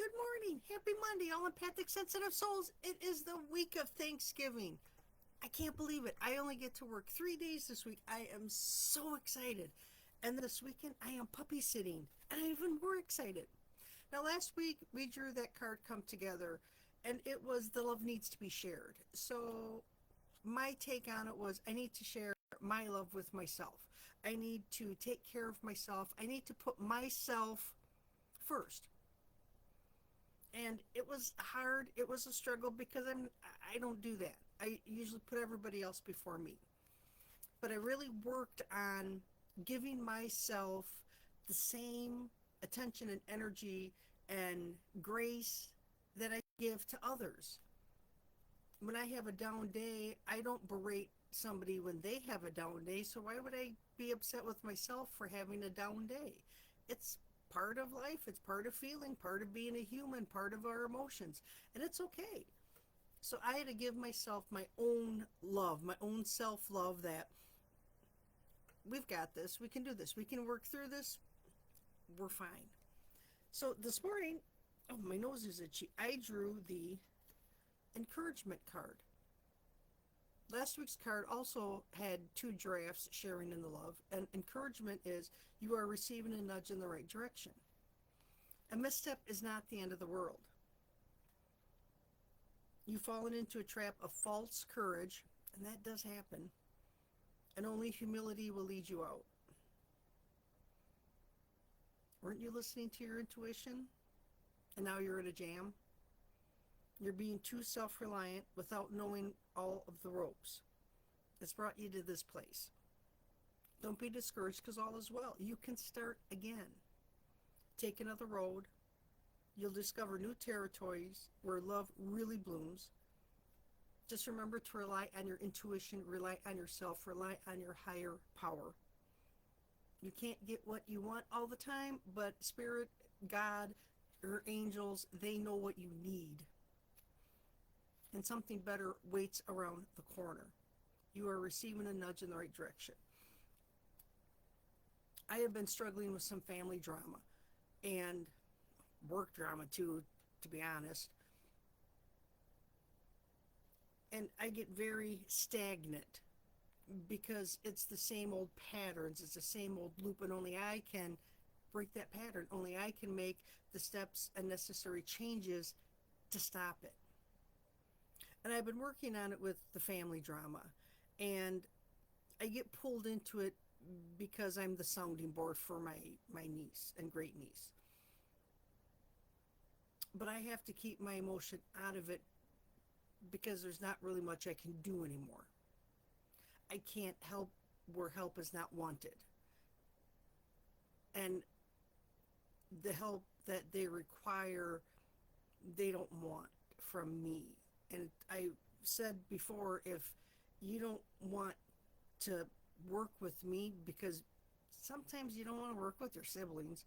good morning. Happy Monday, all empathic, sensitive souls. It is the week of Thanksgiving. I can't believe it. I only get to work 3 days this week. I am so excited. And this weekend, I am puppy sitting, and I'm even more excited. Now, last week, we drew that card come together, and it was the love needs to be shared. So, my take on it was I need to share my love with myself. I need to take care of myself. I need to put myself first. And it was hard. It was a struggle because I don't do that. I usually put everybody else before me. But I really worked on giving myself the same attention and energy and grace that I give to others. When I have a down day, I don't berate somebody when they have a down day, so why would I be upset with myself for having a down day? It's part of life, it's part of feeling, part of being a human, part of our emotions, and it's okay. So I had to give myself my own love, my own self love, that we've got this, we can do this, we can work through this, we're fine. So this morning, oh, my nose is itchy. I drew the encouragement card. Last week's card also had two drafts sharing in the love, and encouragement is you are receiving a nudge in the right direction. A misstep is not the end of the world. You've fallen into a trap of false courage, and that does happen, and only humility will lead you out. Weren't you listening to your intuition? And now you're in a jam? You're being too self reliant without knowing all of the ropes. It's brought you to this place. Don't be discouraged because all is well. You can start again. Take another road. You'll discover new territories where love really blooms. Just remember to rely on your intuition, rely on yourself, rely on your higher power. You can't get what you want all the time, but Spirit, God, your angels, they know what you need. And something better waits around the corner. You are receiving a nudge in the right direction. I have been struggling with some family drama and work drama too, to be honest. And I get very stagnant because it's the same old patterns, it's the same old loop, and only I can break that pattern. Only I can make the steps and necessary changes to stop it. And I've been working on it with the family drama, and I get pulled into it because I'm the sounding board for my niece and great niece. But I have to keep my emotion out of it because there's not really much I can do anymore. I can't help where help is not wanted. And the help that they require, they don't want from me. And I said before, if you don't want to work with me because sometimes you don't want to work with your siblings,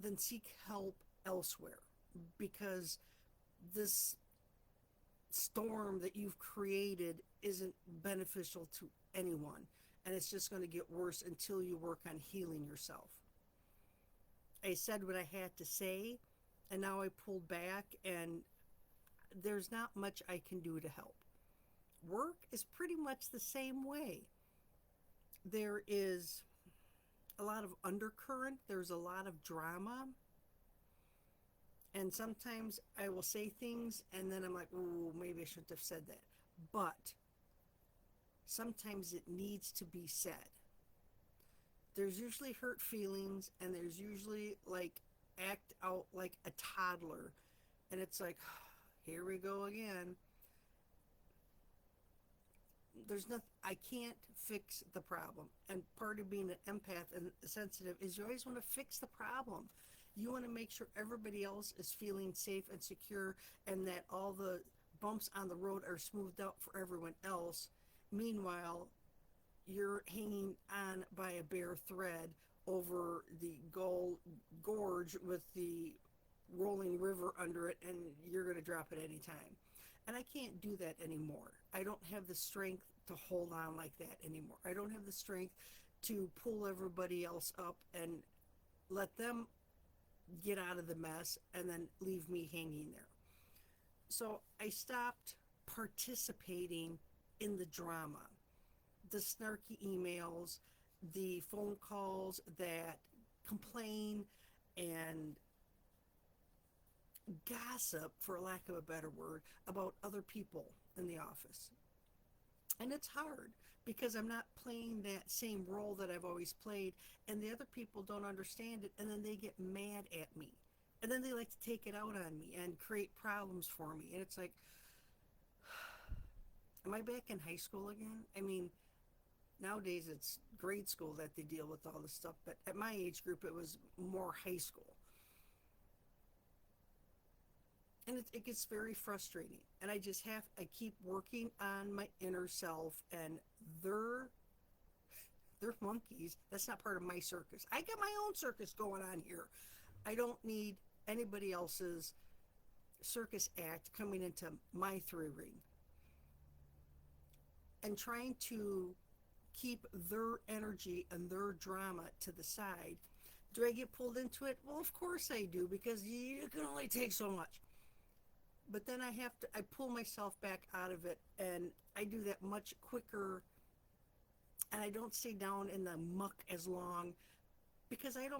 then seek help elsewhere, because this storm that you've created isn't beneficial to anyone, and it's just going to get worse until you work on healing yourself. I said what I had to say, and now I pulled back, and there's not much I can do to help. Work is pretty much the same way. There is a lot of undercurrent, there's a lot of drama, and sometimes I will say things and then I'm like, oh, maybe I shouldn't have said that. But sometimes it needs to be said. There's usually hurt feelings, and there's usually like act out like a toddler, and it's like, here we go again. There's nothing, I can't fix the problem. And part of being an empath and sensitive is you always want to fix the problem. You want to make sure everybody else is feeling safe and secure, and that all the bumps on the road are smoothed out for everyone else. Meanwhile, you're hanging on by a bare thread over the gorge with the rolling river under it, and you're going to drop it any time. And I can't do that anymore. I don't have the strength to hold on like that anymore. I don't have the strength to pull everybody else up and let them get out of the mess and then leave me hanging there. So I stopped participating in the drama, the snarky emails, the phone calls that complain and gossip, for lack of a better word, about other people in the office. And it's hard because I'm not playing that same role that I've always played, and the other people don't understand it, and then they get mad at me. And then they like to take it out on me and create problems for me. And it's like, am I back in high school again? I mean, nowadays it's grade school that they deal with all this stuff, but at my age group, it was more high school. And it gets very frustrating. And I keep working on my inner self, and they're, they're monkeys. That's not part of my circus. I got my own circus going on here. I don't need anybody else's circus act coming into my three ring. And trying to keep their energy and their drama to the side. Do I get pulled into it? Well, of course I do, because you can only take so much. But then I pull myself back out of it, and I do that much quicker, and I don't stay down in the muck as long, because it,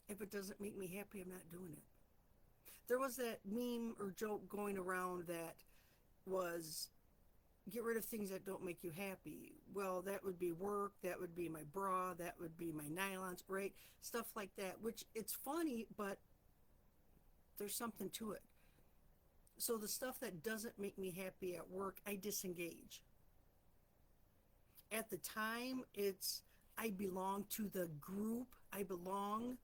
if it doesn't make me happy, I'm not doing it. There was that meme or joke going around that was, get rid of things that don't make you happy. Well, that would be work, that would be my bra, that would be my nylons, right? Stuff like that, which it's funny, but there's something to it. So the stuff that doesn't make me happy at work, I disengage. At the time, it's, I belong to the group. I belong,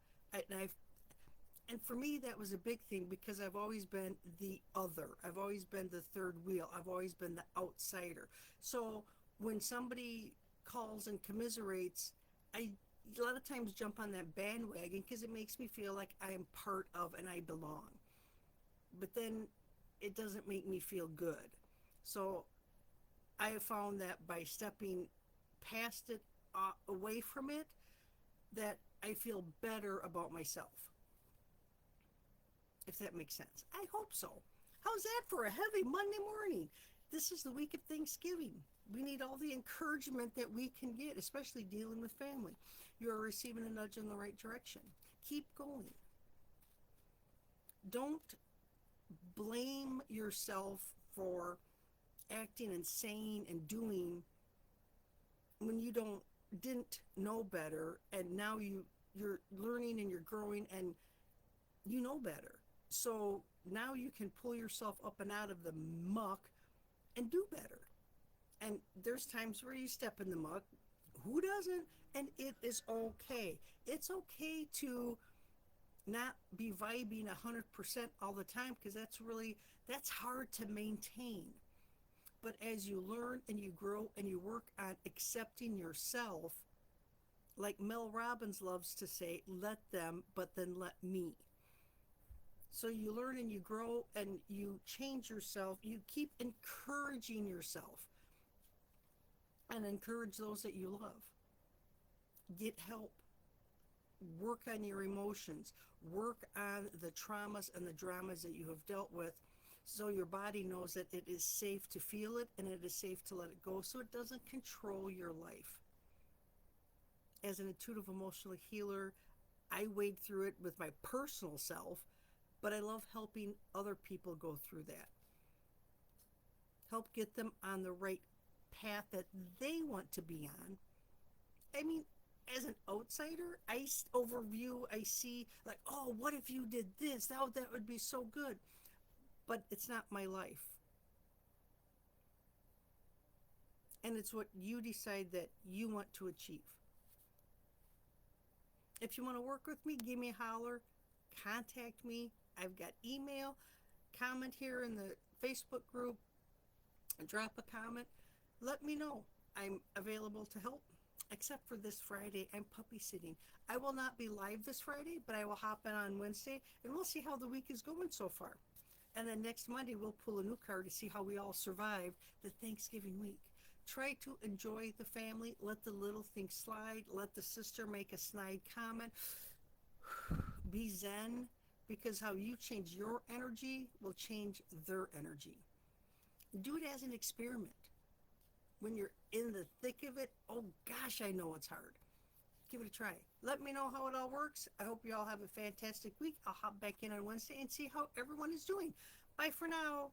and for me, that was a big thing, because I've always been the other. I've always been the third wheel. I've always been the outsider. So when somebody calls and commiserates, I a lot of times jump on that bandwagon, because it makes me feel like I am part of and I belong. But then it doesn't make me feel good. So I have found that by stepping past it, away from it, that I feel better about myself. If that makes sense. I hope so. How's that for a heavy Monday morning? This is the week of Thanksgiving. We need all the encouragement that we can get, especially dealing with family. You are receiving a nudge in the right direction. Keep going. Don't blame yourself for acting and saying and doing when you didn't know better, and now you're learning and you're growing and you know better. So now you can pull yourself up and out of the muck and do better. And there's times where you step in the muck. Who doesn't? And it is okay. It's okay to not be vibing 100% all the time, because that's hard to maintain. But as you learn and you grow and you work on accepting yourself, like Mel Robbins loves to say, let them, but then let me. So you learn and you grow and you change yourself. You keep encouraging yourself and encourage those that you love. Get help. Work on your emotions. Work on the traumas and the dramas that you have dealt with, so your body knows that it is safe to feel it and it is safe to let it go, so it doesn't control your life. As an intuitive emotional healer, I wade through it with my personal self, but I love helping other people go through that. Help get them on the right path that they want to be on. I mean, as an outsider, I see like, oh, what if you did this? That would be so good. But it's not my life. And it's what you decide that you want to achieve. If you want to work with me, give me a holler, contact me. I've got email, comment here in the Facebook group, drop a comment. Let me know. I'm available to help, except for this Friday. I'm puppy sitting. I will not be live this Friday, but I will hop in on Wednesday, and we'll see how the week is going so far. And then next Monday, we'll pull a new card to see how we all survived the Thanksgiving week. Try to enjoy the family. Let the little things slide. Let the sister make a snide comment. Be zen, because how you change your energy will change their energy. Do it as an experiment. When you're in the thick of it, oh gosh, I know it's hard. Give it a try. Let me know how it all works. I hope you all have a fantastic week. I'll hop back in on Wednesday and see how everyone is doing. Bye for now.